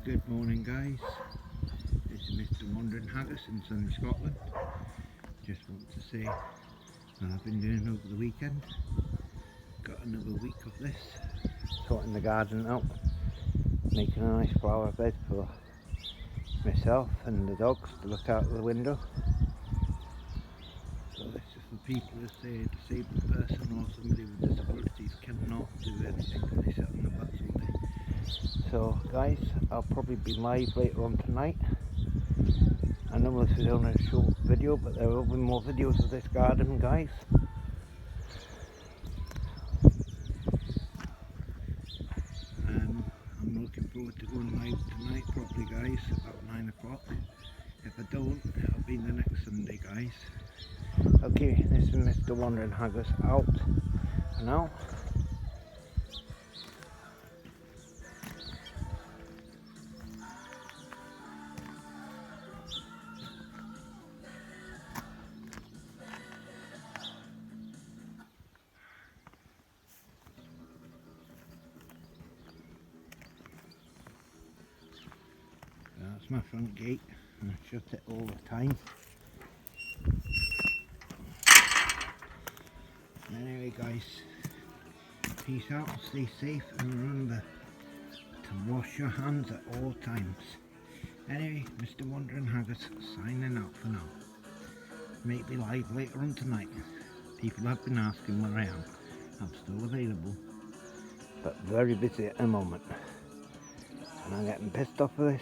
Good morning guys, this is Mr. Wandering Haggis in sunny Scotland. Just want to say what I've been doing over the weekend. Got another week of this, sorting the garden out, making a nice flower bed for myself and the dogs to look out the window. So this is for people who say a disabled person or somebody with disabilities cannot do anything because they sit on the butts all day. So guys, I'll probably be live later on tonight. I know this is only a short video, but there will be more videos of this garden, guys. I'm looking forward to going live tonight probably guys, about 9 o'clock. If I don't, it'll be the next Sunday guys. Okay, this is Mr. Wandering Haggis out for now. That's my front gate, and I shut it all the time. Anyway guys, peace out, stay safe, and remember to wash your hands at all times. Anyway, Mr. Wandering Haggis signing out for now. Maybe live later on tonight. People have been asking where I am. I'm still available, but very busy at the moment. And I'm getting pissed off of this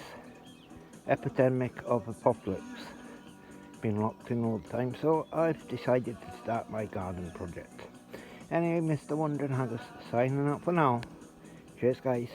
epidemic of apocalypse. Been locked in all the time, so I've decided to start my garden project. Anyway, Mr. Wandering Haggis signing out for now. Cheers guys.